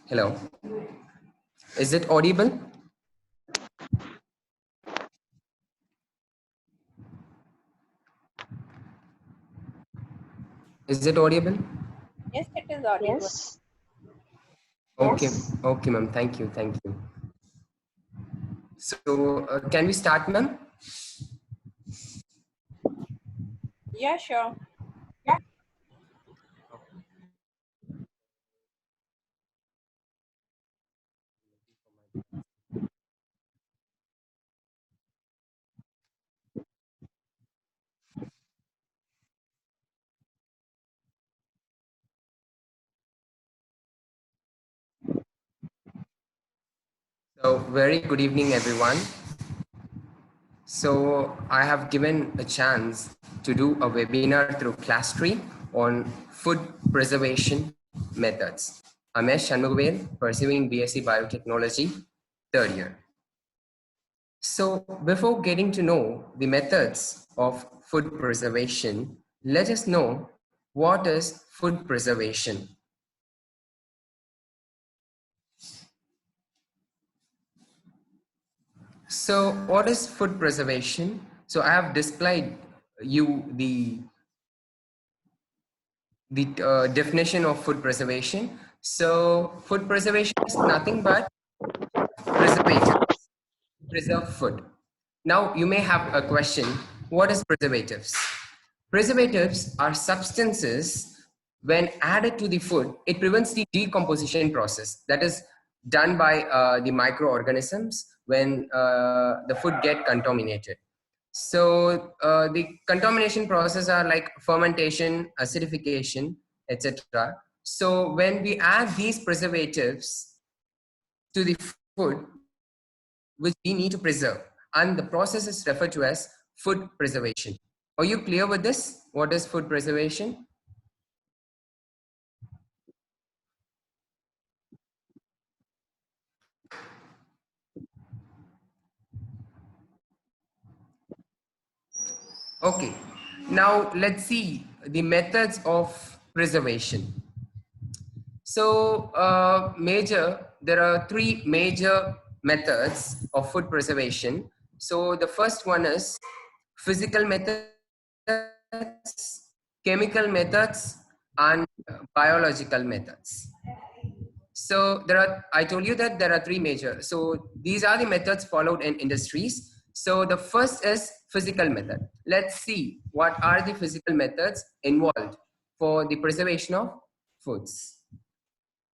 Hello. Is it audible? Is it audible? Yes, it is audible. Yes. Okay. Yes. Okay, ma'am. Thank you. Thank you. So, can we start, ma'am? Yeah, sure. So, very good evening, everyone. So, I have given a chance to do a webinar through Class3 on food preservation methods. I'm S. Shanmugavel, pursuing BSc Biotechnology, third year. So before getting to know the methods of food preservation, let us know what is food preservation. So what is food preservation? So I have displayed you the definition of food preservation. So food preservation is nothing but preservatives, preserve food. Now you may have a question, what is preservatives? Preservatives are substances when added to the food, it prevents the decomposition process that is done by the microorganisms when the food get contaminated. So the contamination process are like fermentation, acidification, etc. So when we add these preservatives to the food, which we need to preserve, and the process is referred to as food preservation. Are you clear with this? What is food preservation? Okay, now let's see the methods of preservation. So there are three major methods of food preservation. So the first one is physical methods, chemical methods, and biological methods. So I told you that there are three major. So these are the methods followed in industries. So the first is physical method. Let's see what are the physical methods involved for the preservation of foods.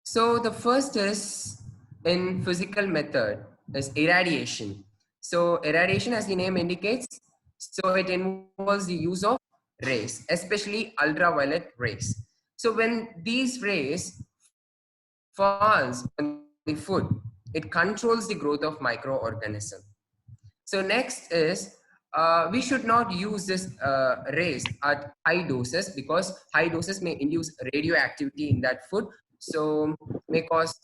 So the first is in physical method is irradiation. So irradiation, as the name indicates, so it involves the use of rays, especially ultraviolet rays. So when these rays falls on the food, it controls the growth of microorganism. So next is we should not use this rays at high doses because high doses may induce radioactivity in that food, so may cause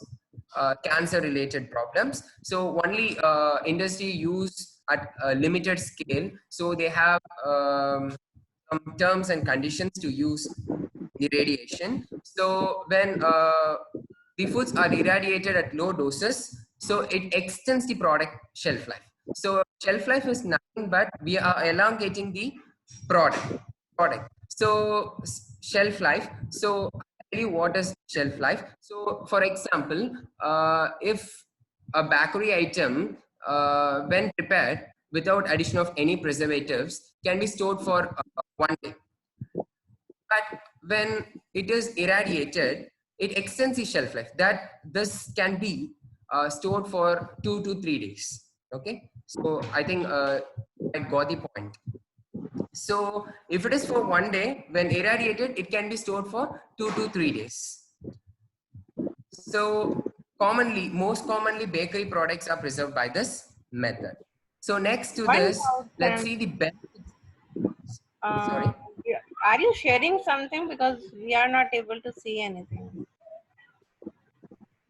cancer related problems. So only industry use at a limited scale, so they have some terms and conditions to use the radiation. So when the foods are irradiated at low doses, so it extends the product shelf life. So shelf life is nothing but we are elongating the product. So shelf life. So I'll tell you what is shelf life. So for example, if a bakery item when prepared without addition of any preservatives can be stored for 1 day, but when it is irradiated, it extends the shelf life. That this can be stored for 2 to 3 days. Okay, so I think I got the point. So if it is for 1 day, when irradiated, it can be stored for 2 to 3 days. So most commonly, bakery products are preserved by this method. So next to this, let's 1,000. see the benefits. Uh, Sorry. are you sharing something? Because we are not able to see anything.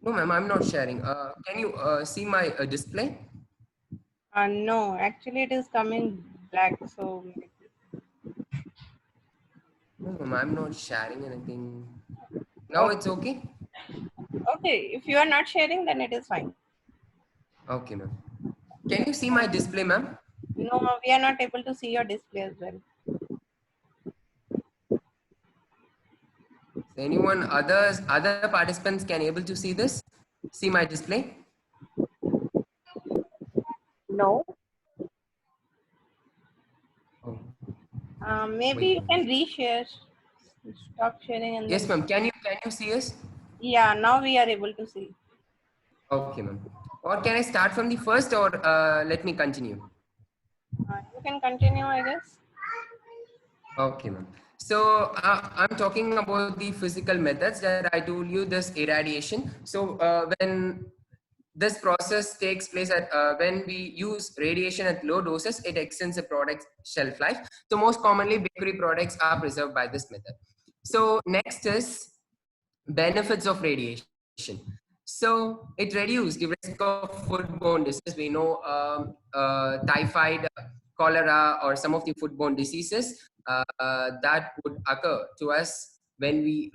No, ma'am, I'm not sharing. Can you see my display? No, actually it is coming black. So No, ma'am, I'm not sharing anything. Now it's okay? Okay, if you are not sharing, then it is fine. Okay, ma'am. Can you see my display, ma'am? No, we are not able to see your display as well. Anyone other participants can able to see this? See my display? No. Oh, Maybe wait. you can reshare. Stop sharing and Yes, then. ma'am. Can you see us? Yeah, now we are able to see. Okay, ma'am. Or can I start from the first, or let me continue? You can continue, I guess. Okay, ma'am. So I'm talking about the physical methods that I told you, this irradiation. So when this process takes place at when we use radiation at low doses, it extends the product's shelf life. So most commonly, bakery products are preserved by this method. So next is benefits of radiation. So it reduces the risk of foodborne diseases. We know typhoid, cholera, or some of the foodborne diseases that would occur to us when we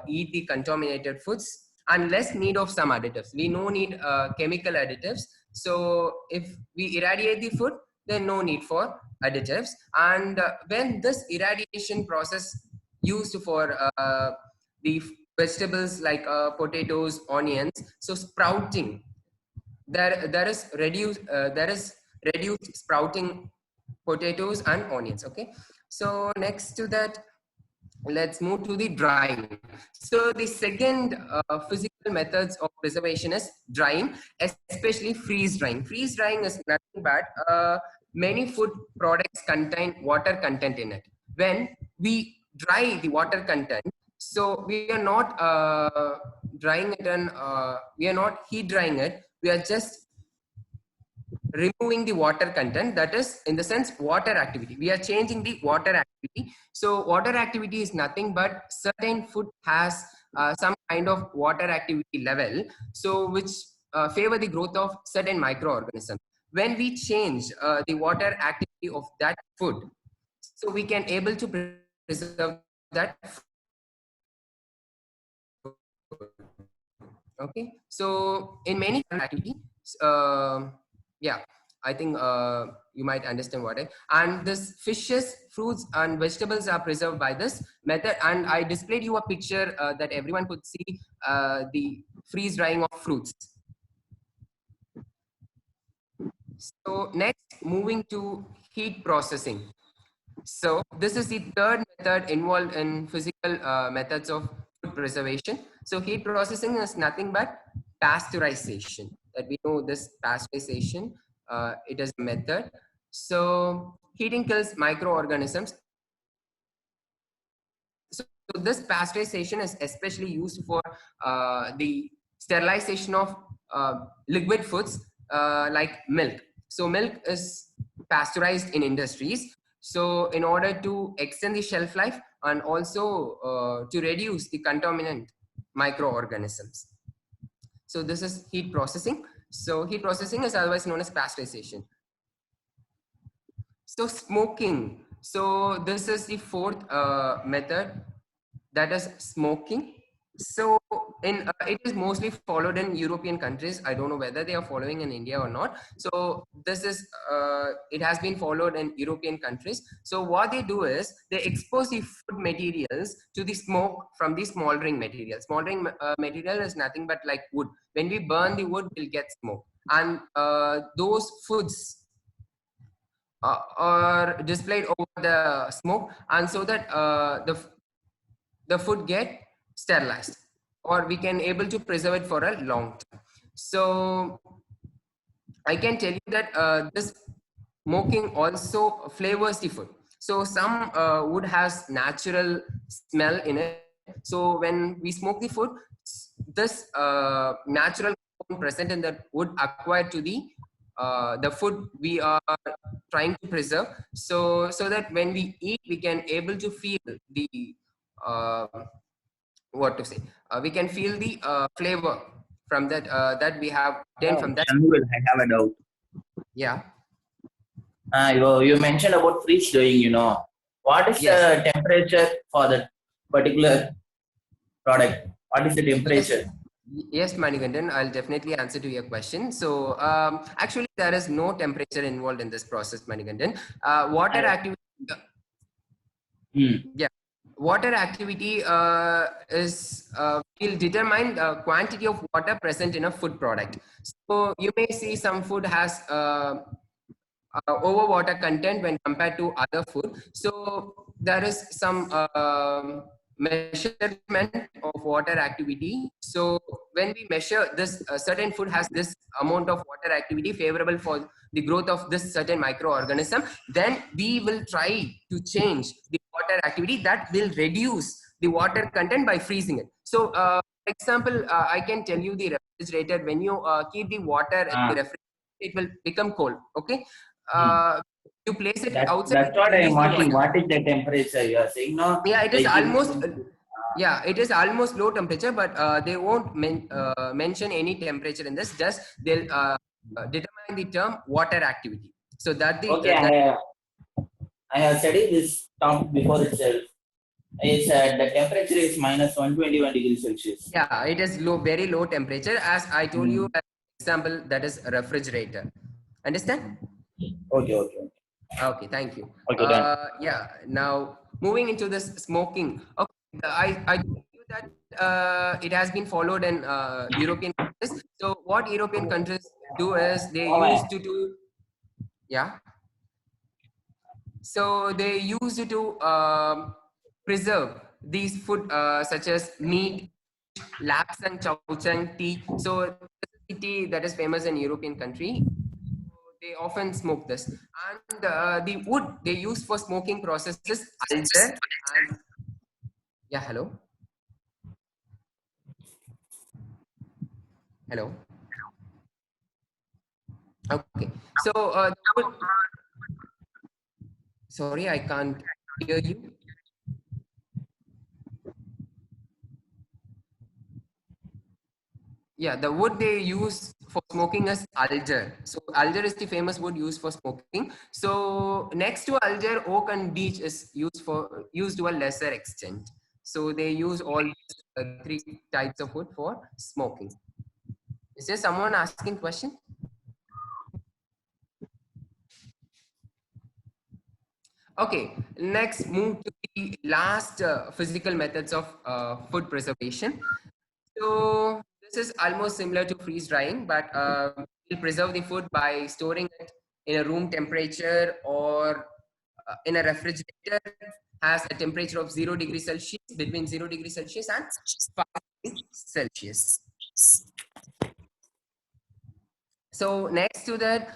eat the contaminated foods, and less need of some additives. We no need chemical additives. So if we irradiate the food, then no need for additives. And when this irradiation process used for the vegetables like potatoes, onions, so sprouting, there is reduced sprouting potatoes and onions. Okay, so next to that, let's move to the drying. So the second physical methods of preservation is drying, especially freeze drying. Freeze drying is nothing but many food products contain water content in it. When we dry the water content, so we are not drying it, and we are not heat drying it, we are just removing the water content. That is, in the sense, water activity, we are changing the water activity. So water activity is nothing but certain food has some kind of water activity level, so which favor the growth of certain microorganisms. When we change the water activity of that food, so we can able to preserve that okay. So in many activity, yeah, I think you might understand what I. And this fishes, fruits, and vegetables are preserved by this method. And I displayed you a picture that everyone could see the freeze drying of fruits. So next, moving to heat processing. So this is the third method involved in physical methods of food preservation. So heat processing is nothing but pasteurization. That we know this pasteurization, it is a method. So heating kills microorganisms. So this pasteurization is especially used for the sterilization of liquid foods like milk. So milk is pasteurized in industries. So in order to extend the shelf life and also to reduce the contaminant microorganisms. So this is heat processing. So heat processing is otherwise known as pasteurization. So smoking. So this is the fourth method, that is smoking. So in it is mostly followed in European countries. I don't know whether they are following in India or not. So this is it has been followed in European countries. So what they do is they expose the food materials to the smoke from the smoldering material. Smoldering material is nothing but like wood. When we burn the wood, we'll get smoke, and those foods are displayed over the smoke, and so that the food get sterilized, or we can able to preserve it for a long time. So I can tell you that this smoking also flavors the food. So some wood has natural smell in it. So when we smoke the food, this natural compound present in the wood acquired to the food we are trying to preserve. So that when we eat, we can able to feel the uh, what to say. We can feel the flavor from that we have obtained from that. Shamuel, I have a doubt. Yeah. You mentioned about freeze drying, what is Yes. the temperature for that particular product? What is the temperature? Yes, Manikandan, I'll definitely answer to your question. So, actually, there is no temperature involved in this process, Manikandan. Water activity, Hmm. yeah, water activity will determine the quantity of water present in a food product. So, you may see some food has over water content when compared to other food. So there is some measurement of water activity. So when we measure this, certain food has this amount of water activity favorable for the growth of this certain microorganism, then we will try to change the water activity that will reduce the water content by freezing it. So for example, I can tell you the refrigerator, when you keep the water in the refrigerator, it will become cold. Okay. You place it outside, That's what I am release the asking. water. What is the temperature you are saying? No, Yeah, it is like almost, yeah, it is almost low temperature, but they won't mention any temperature in this. Just they'll determine the term water activity. So that the okay, I have studied this term before itself. It's the temperature is minus 121 degrees Celsius. yeah, it is low, very low temperature. As I told you, Hmm. example, that is a refrigerator. Understand? Okay. Okay, thank you. Okay, done. Yeah, now moving into this smoking. Okay, I told you that it has been followed in European countries. So what European countries do is they used to do, yeah. So they used to preserve these food such as meat, lapsang, chowchang, tea. So this is the tea that is famous in European country. They often smoke this, and the wood they use for smoking processes alder and yeah, hello, okay. So sorry, I can't hear you. Yeah, the wood they use for smoking is alder. So alder is the famous wood used for smoking. So next to alder, oak and beech is used to a lesser extent. So they use all three types of wood for smoking. Is there someone asking question? Okay, next move to the last physical methods of food preservation. So this is almost similar to freeze drying, but we'll preserve the food by storing it in a room temperature or in a refrigerator has a temperature of 0 degrees Celsius, between 0 degrees Celsius and 5 degrees Celsius. So next to that,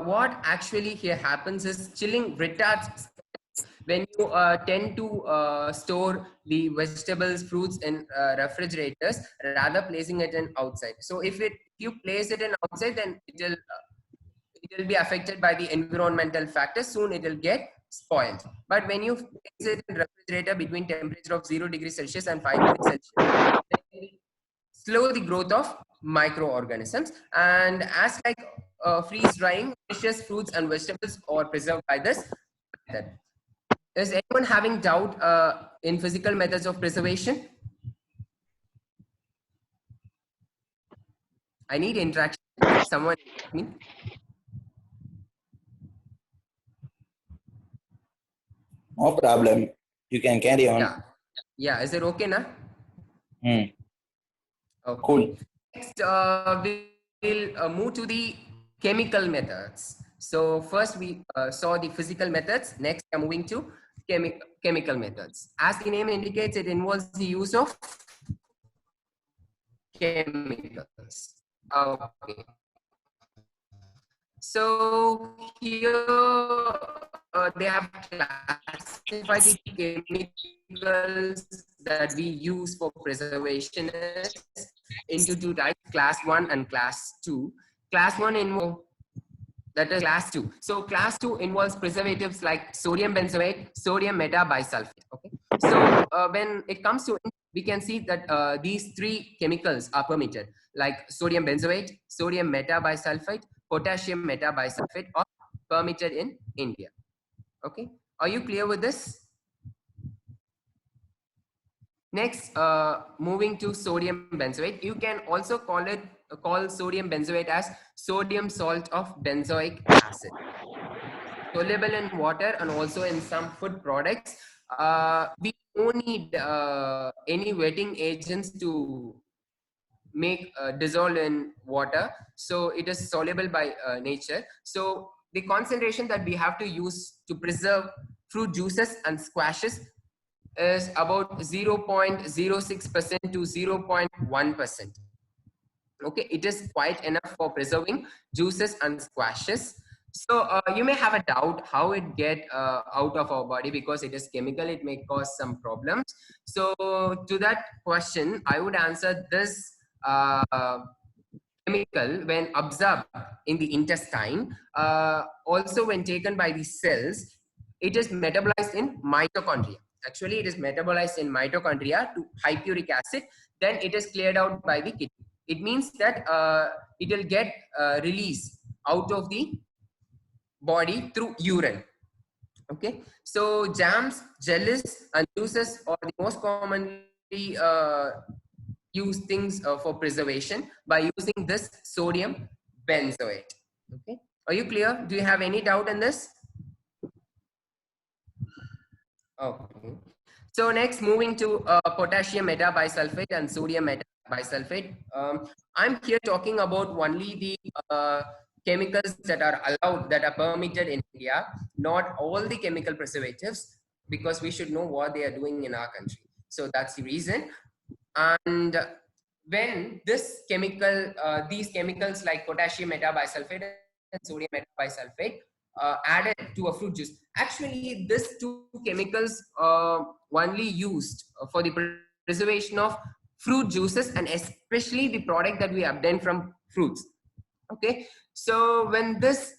what actually here happens is chilling retards when you tend to store the vegetables, fruits in refrigerators rather placing it in outside. So if you place it in outside, then it will be affected by the environmental factors. Soon it will get spoiled. But when you place it in refrigerator between temperature of 0 degrees Celsius and 5 degrees Celsius, then it will slow the growth of microorganisms. And as like freeze drying, delicious fruits and vegetables are preserved by this method. Is anyone having doubt in physical methods of preservation? I need interaction. Someone me. No problem. You can carry on. Yeah. Yeah. Is it okay now? Hmm. Okay. Cool. Next, we'll move to the chemical methods. So first we saw the physical methods. Next, we are moving to chemical methods. As the name indicates, it involves the use of chemicals. Okay. So here they have classified the chemicals that we use for preservation into two types, class 1 and class 2. Class 1 involves, that is class 2. So class 2 involves preservatives like sodium benzoate, sodium metabisulfite. Okay. So when it comes to, we can see that these three chemicals are permitted, like sodium benzoate, sodium metabisulfite, potassium metabisulfite are permitted in India. Okay. Are you clear with this? Next, moving to sodium benzoate. You can also call sodium benzoate as sodium salt of benzoic acid. Soluble in water and also in some food products. We don't need any wetting agents to make dissolve in water, so it is soluble by nature. So the concentration that we have to use to preserve fruit juices and squashes is about 0.06% to 0.1%. Okay, it is quite enough for preserving juices and squashes. So you may have a doubt how it get out of our body, because it is chemical, it may cause some problems. So to that question, I would answer this. Chemical, when absorbed in the intestine, also when taken by the cells, it is metabolized in mitochondria. Actually, it is metabolized in mitochondria to hypuric acid, then it is cleared out by the kidney. It means that it will get released out of the body through urine. Okay, so jams, jellies, and juices are the most commonly used things for preservation by using this sodium benzoate. Okay, are you clear? Do you have any doubt in this? Okay. So next, moving to potassium metabisulfate and sodium metabisulfate. I'm here talking about only the chemicals that are allowed, that are permitted in India, not all the chemical preservatives, because we should know what they are doing in our country. So that's the reason. And when this chemical, these chemicals like potassium metabisulfate and sodium metabisulfate added to a fruit juice, actually these two chemicals only used for the preservation of fruit juices, and especially the product that we obtain from fruits. Okay, so when this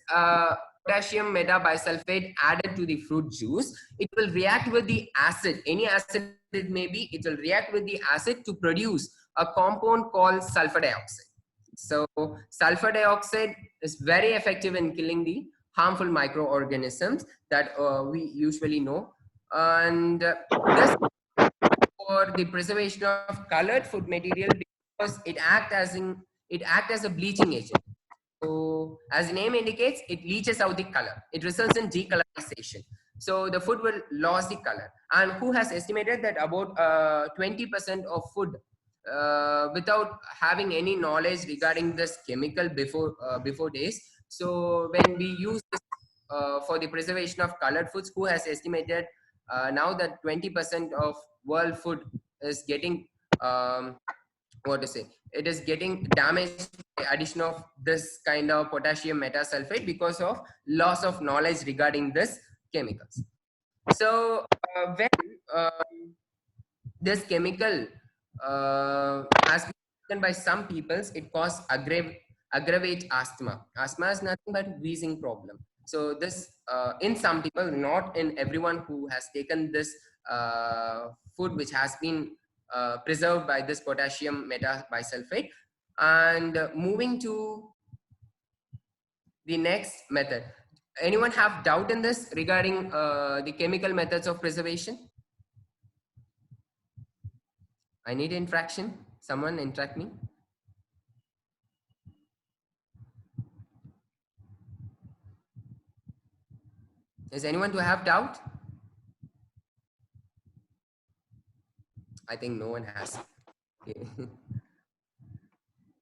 potassium metabisulfate added to the fruit juice, it will react with the acid, any acid it may be, it will react with the acid to produce a compound called sulfur dioxide. So sulfur dioxide is very effective in killing the harmful microorganisms that we usually know. And this for the preservation of colored food material, because it acts as a bleaching agent. So as the name indicates, it leaches out the color. It results in decolorization. So the food will lose the color. And who has estimated that about 20% of food, without having any knowledge regarding this chemical before days. So when we use this for the preservation of colored foods, who has estimated now that 20% of world food is getting what to say, it is getting damaged by addition of this kind of potassium metasulfate because of loss of knowledge regarding this chemicals. So when this chemical has been taken by some peoples, it causes aggravate asthma. Asthma is nothing but wheezing problem. So this in some people, not in everyone who has taken this food which has been preserved by this potassium metabisulfate. And moving to the next method. Anyone have doubt in this regarding the chemical methods of preservation? I need interaction. Someone interact me. Is anyone to have doubt? I think no one has. Okay.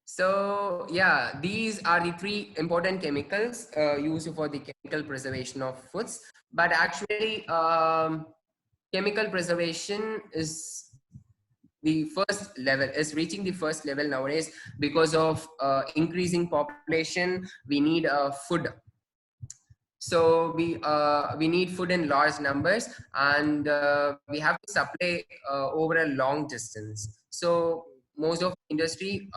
So yeah, these are the three important chemicals used for the chemical preservation of foods. But actually, chemical preservation is the first level, is reaching the first level nowadays because of increasing population. We need food. So we need food in large numbers, and we have to supply over a long distance. So most of industry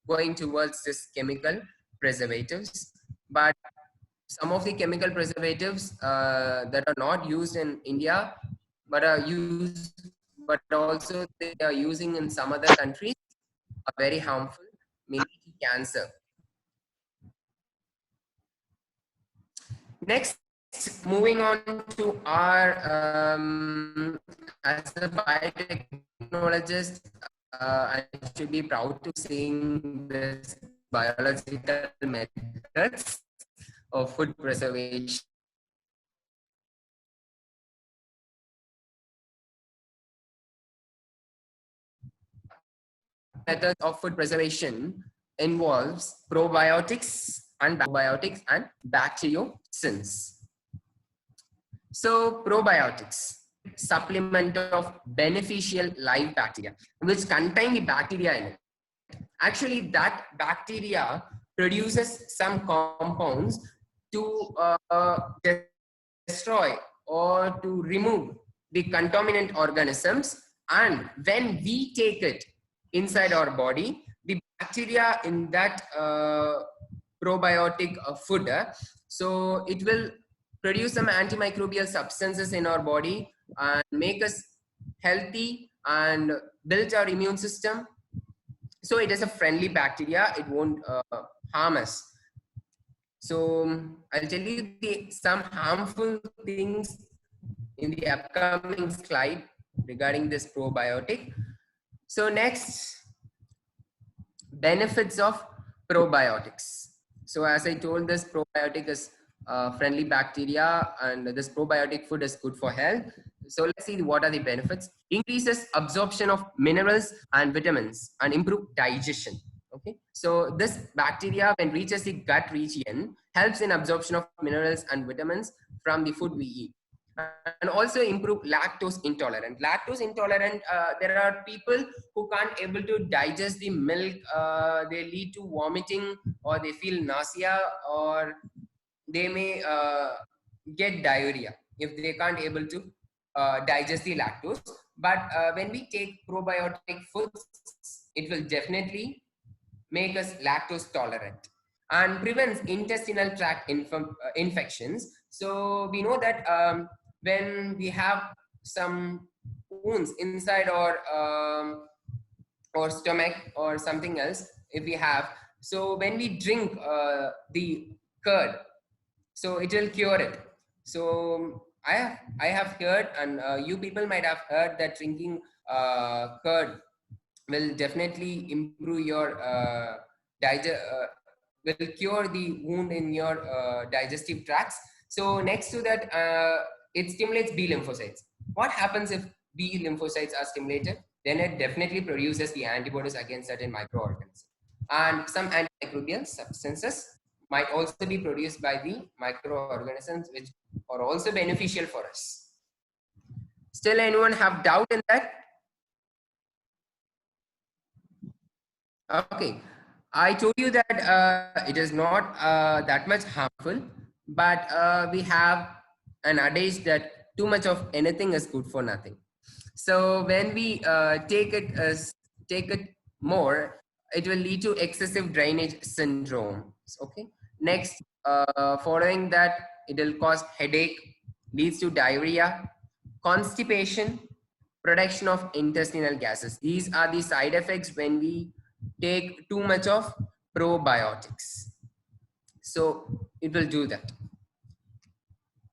going towards this chemical preservatives, but some of the chemical preservatives that are not used in India, but are used, but also they are using in some other countries, are very harmful, may lead to cancer. Next, Next, moving on to our, as a biotechnologist, I should be proud to saying this biological methods of food preservation. Methods of food preservation involves probiotics and probiotics and bacteriocins. So probiotics, supplement of beneficial live bacteria, which contain the bacteria in it. Actually, that bacteria produces some compounds to destroy or to remove the contaminant organisms. And when we take it inside our body, the bacteria in that probiotic food, so it will produce some antimicrobial substances in our body and make us healthy and build our immune system. So it is a friendly bacteria, it won't harm us. So I'll tell you some harmful things in the upcoming slide regarding this probiotic. So next, benefits of probiotics. So as I told, this probiotic is friendly bacteria and this probiotic food is good for health. So let's see what are the benefits. Increases absorption of minerals and vitamins and improve digestion. Okay, so this bacteria, when reaches the gut region, helps in absorption of minerals and vitamins from the food we eat. And also improve lactose intolerant. Lactose intolerant, there are people who can't able to digest the milk. They lead to vomiting, or they feel nausea, or they may get diarrhea if they can't able to digest the lactose. But when we take probiotic foods, it will definitely make us lactose tolerant and prevents intestinal tract infections. So we know that when we have some wounds inside our stomach or something else, if we have, so when we drink the curd, so it will cure it. So I have heard, and you people might have heard, that drinking curd will definitely improve your will cure the wound in your digestive tracts. So next to that, it stimulates B lymphocytes. What happens if B lymphocytes are stimulated? Then it definitely produces the antibodies against certain microorganisms. And some antimicrobial substances might also be produced by the microorganisms, which are also beneficial for us. Still, anyone have doubt in that? Okay, I told you that it is not that much harmful, but we have an adage that too much of anything is good for nothing. So when we take it more, it will lead to excessive drainage syndrome. Okay. Next, following that, it will cause headache, leads to diarrhea, constipation, production of intestinal gases. These are the side effects when we take too much of probiotics. So it will do that.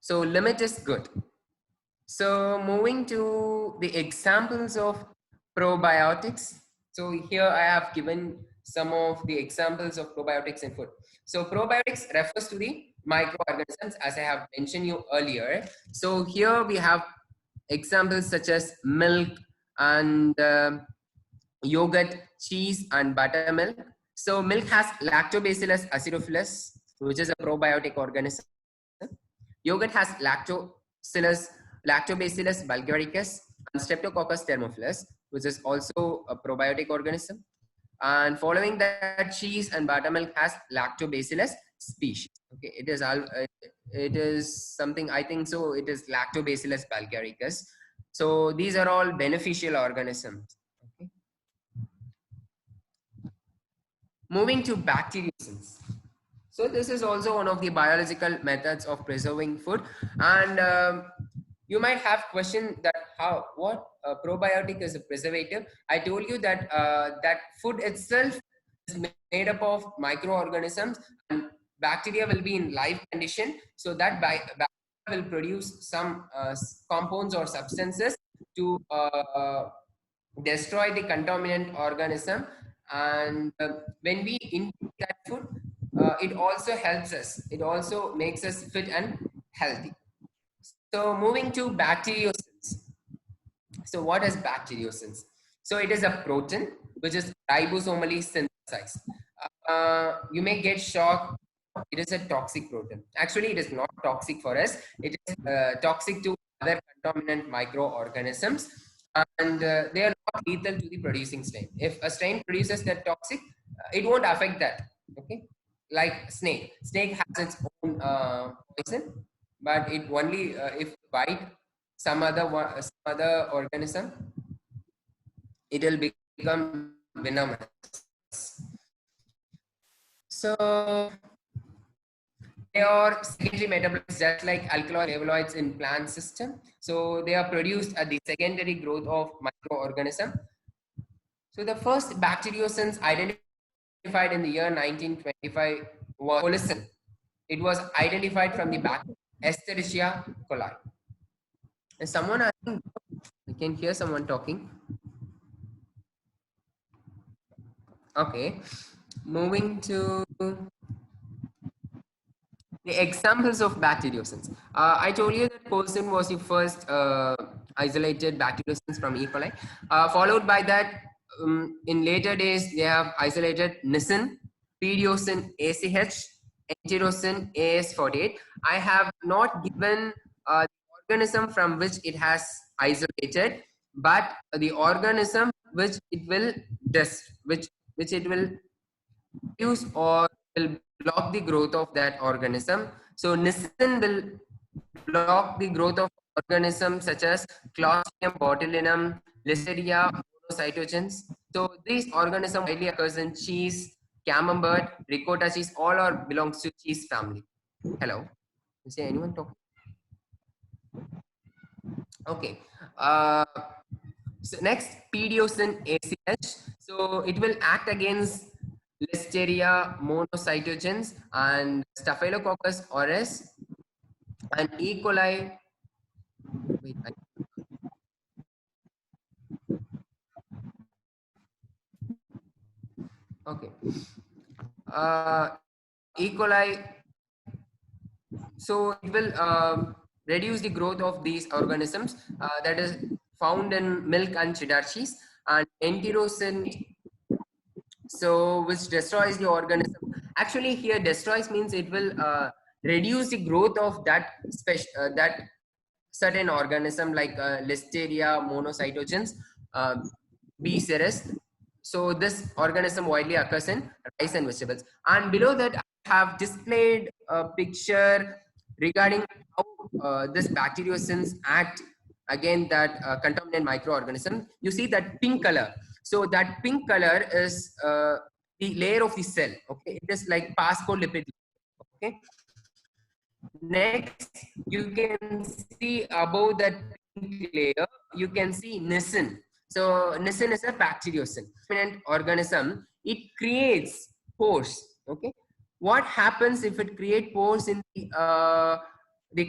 So limit is good. So moving to the examples of probiotics. So here I have given some of the examples of probiotics in food. So probiotics refers to the microorganisms, as I have mentioned you earlier. So here we have examples such as milk and yogurt, cheese, and buttermilk. So milk has Lactobacillus acidophilus, which is a probiotic organism. Yogurt has Lactobacillus bulgaricus and Streptococcus thermophilus, which is also a probiotic organism. And following that, cheese and buttermilk has Lactobacillus species. Okay, it is something, I think so, it is Lactobacillus bulgaricus. So these are all beneficial organisms. Okay. Moving to bacteriocins. So this is also one of the biological methods of preserving food. And you might have questioned that what probiotic is a preservative. I told you that that food itself is made up of microorganisms, and bacteria will be in live condition. So that will produce some compounds or substances to destroy the contaminant organism, and when we intake that food, it also helps us. It also makes us fit and healthy. So moving to bacteriocins. So what is bacteriocins? So it is a protein which is ribosomally synthesized. You may get shocked. It is a toxic protein. Actually, it is not toxic for us. It is toxic to other contaminant microorganisms, and they are not lethal to the producing strain. If a strain produces that toxic, it won't affect that. Okay, like snake. Snake has its own poison, but it only if bite some other organism, it will become venomous. So they are secondary metabolites just like alkaloid metabolites in plant system. So they are produced at the secondary growth of microorganism. So the first bacteriocins identified in the year 1925 was colicin. It was identified from the bacteria Escherichia coli. Is someone asking? I can hear someone talking. Okay, moving to the examples of bacteriocins. I told you that colicin was the first isolated bacteriocins from E. coli. Followed by that, in later days, they have isolated nisin, pediosin ACH, enterosin AS48. I have not given the organism from which it has isolated, but the organism which it will which it will use or will block the growth of that organism. So nisin will block the growth of organisms such as Clostridium botulinum, Listeria, monocytogenes. So these organisms widely occurs in cheese, camembert, ricotta cheese, all are belongs to cheese family. Hello, is there anyone talking? Okay. So next, pediosin ACH. So it will act against Listeria monocytogenes and Staphylococcus aureus and E. coli. Wait, okay. E. coli. So it will reduce the growth of these organisms that is found in milk and cheddar cheese, and enterosin, so which destroys the organism. Actually here destroys means it will reduce the growth of that that certain organism like Listeria monocytogenes, uh, B. ceres. So this organism widely occurs in rice and vegetables. And below that, I have displayed a picture regarding how this bacteriocins act against that contaminant microorganism. You see that pink color. So that pink color is the layer of the cell. Okay, it is like phospholipid. Okay. Next, you can see above that pink layer, you can see nisin. So nisin is a bacteriocin, organism. It creates pores. Okay, what happens if it create pores in the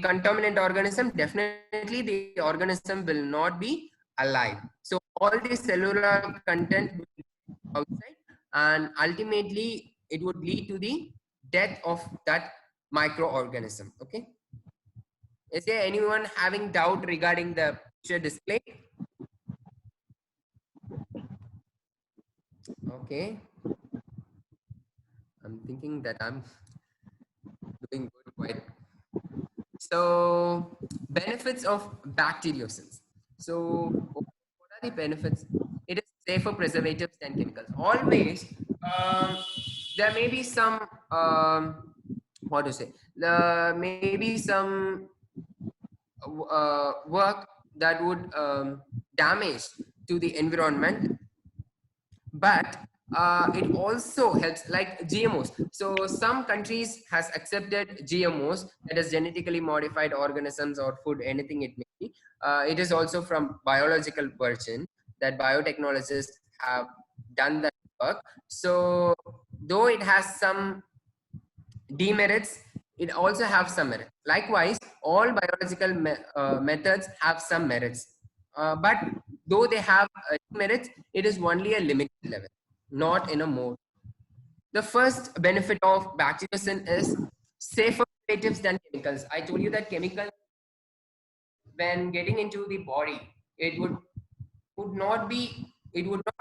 contaminant organism? Definitely, the organism will not be alive. So all the cellular content will be outside, and ultimately it would lead to the death of that microorganism. Okay, is there anyone having doubt regarding the picture display? Okay, I'm thinking that I'm doing good quite. So benefits of bacteriocins. So what are the benefits? It is safer preservatives than chemicals. Always there may be some what to say, there may be some work that would damage to the environment, but it also helps, like GMOs. So some countries has accepted GMOs, that is genetically modified organisms or food, anything it may be. It is also from biological version that biotechnologists have done that work. So though it has some demerits, it also have some merit. Likewise, all biological methods have some merits, but though they have merits, it is only a limited level, not in a mode. The first benefit of bacteriocin is safer preservatives than chemicals. I told you that chemicals, when getting into the body, it would not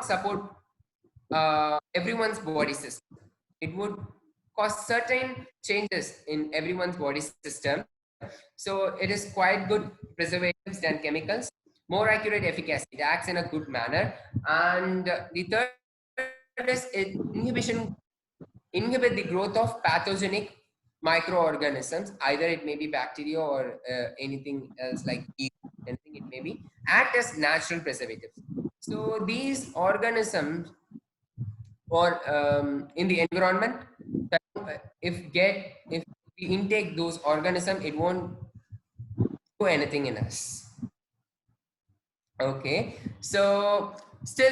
support everyone's body system. It would cause certain changes in everyone's body system. So it is quite good preservatives than chemicals. More accurate efficacy. It acts in a good manner. And the third is it inhibit the growth of pathogenic microorganisms. Either it may be bacteria or anything else like yeast, anything it may be. Act as natural preservatives. So these organisms or in the environment, if we intake those organisms, it won't do anything in us. Okay, so still,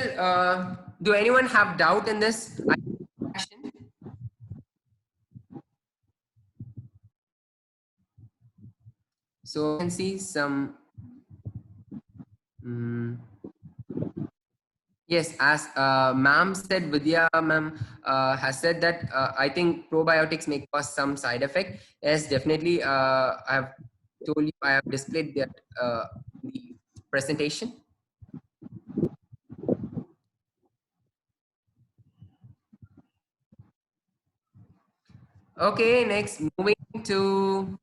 do anyone have doubt in this action? So you can see some yes, as ma'am said, Vidya ma'am has said that I think probiotics may cause some side effect. Yes, definitely. I have told you, I have displayed that the presentation. Okay, next moving to,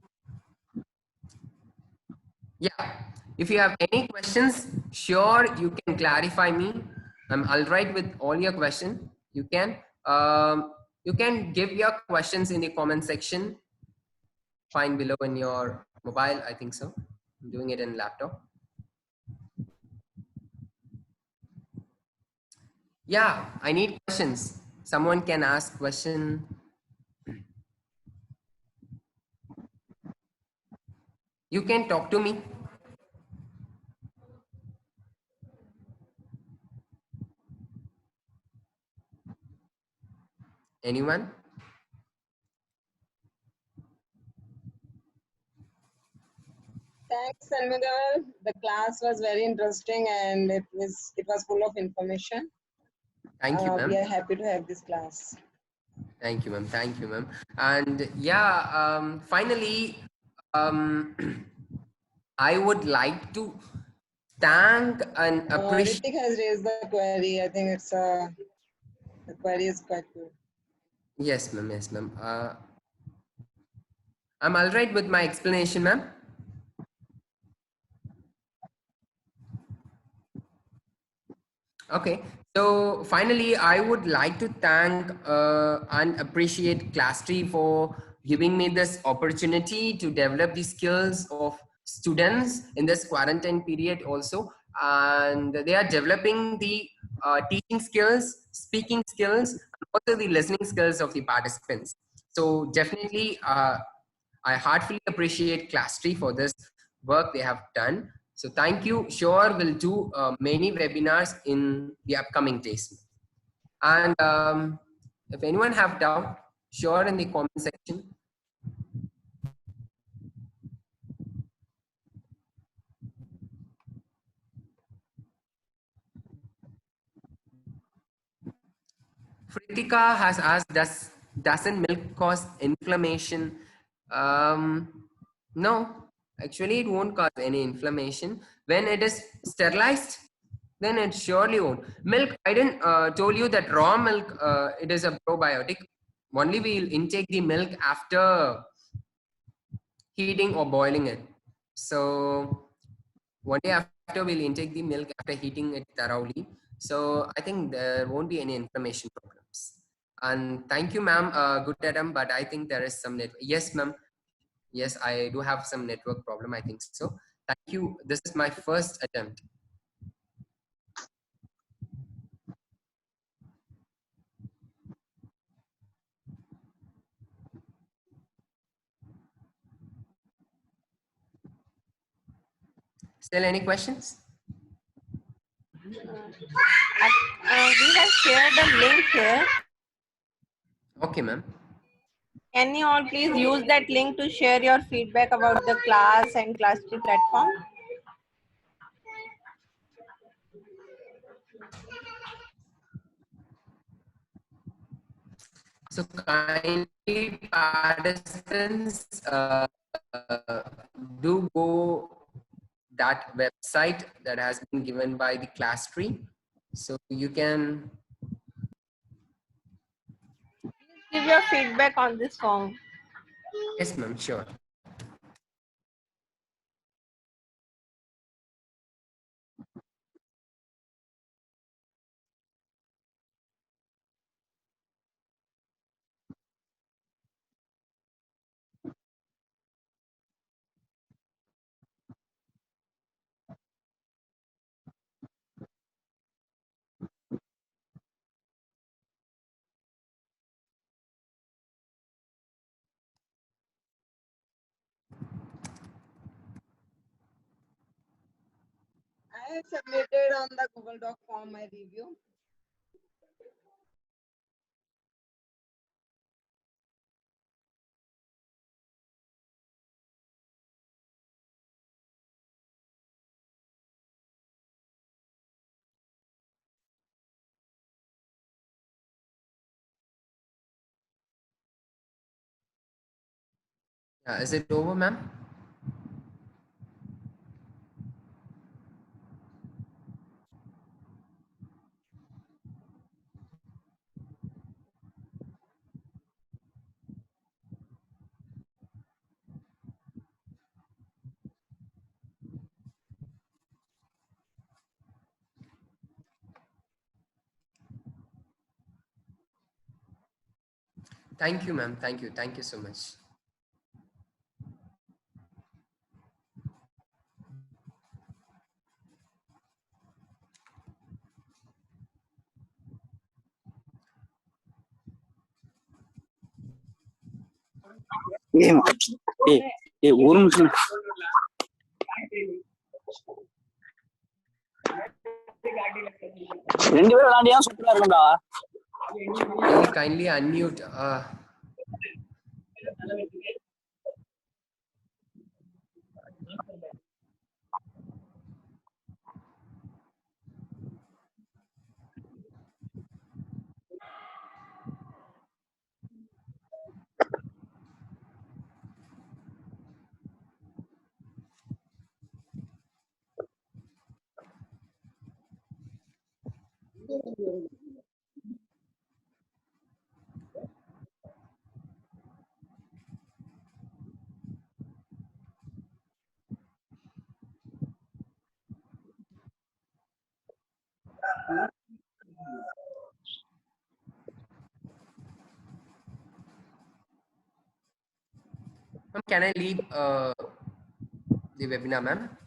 yeah, if you have any questions, sure, you can clarify me. I'm all right with all your question. You can give your questions in the comment section. Find below in your mobile, I think so. I'm doing it in laptop. Yeah, I need questions. Someone can ask question. You can talk to me. Anyone? Thanks, Anmudal. The class was very interesting and it was full of information. Thank you, ma'am. We are happy to have this class. Thank you, ma'am. Thank you, ma'am. And yeah, finally, I would like to thank and appreciate. Ritik has raised the query. I think the query is quite good. Yes, ma'am. Yes, ma'am. I'm all right with my explanation, ma'am. Okay. So finally, I would like to thank and appreciate Class 3 for giving me this opportunity to develop the skills of students in this quarantine period also. And they are developing the teaching skills, speaking skills, and also the listening skills of the participants. So definitely, I heartfully appreciate Class 3 for this work they have done. So thank you. Sure, we'll do many webinars in the upcoming days. And if anyone have doubt, sure in the comment section. Fritika has asked, doesn't milk cause inflammation? No, actually it won't cause any inflammation. When it is sterilized, then it surely won't. Milk, I didn't told you that raw milk, it is a probiotic. Only we'll intake the milk after heating or boiling it. So one day after we'll intake the milk after heating it thoroughly. So I think there won't be any inflammation problems. And thank you, ma'am. Good attempt, but I think there is some network. Yes, ma'am. Yes, I do have some network problem. I think so. Thank you. This is my first attempt. Still any questions? We have shared the link here. Okay, ma'am. Can you all please use that link to share your feedback about the class and Class 3 platform? So kindly participants do go that website that has been given by the class tree. So you can, Give your feedback on this form. yes ma'am, sure. I have submitted on the Google Doc form my review. Is it over, ma'am? Thank you, ma'am. Thank you. Thank you so much. ஒரு நிமிஷம் ரெண்டு பேரும் விளையாண்டியா சூப்பரா இருக்கும்டா Kindly unmute. Ma'am, can I leave the webinar, ma'am?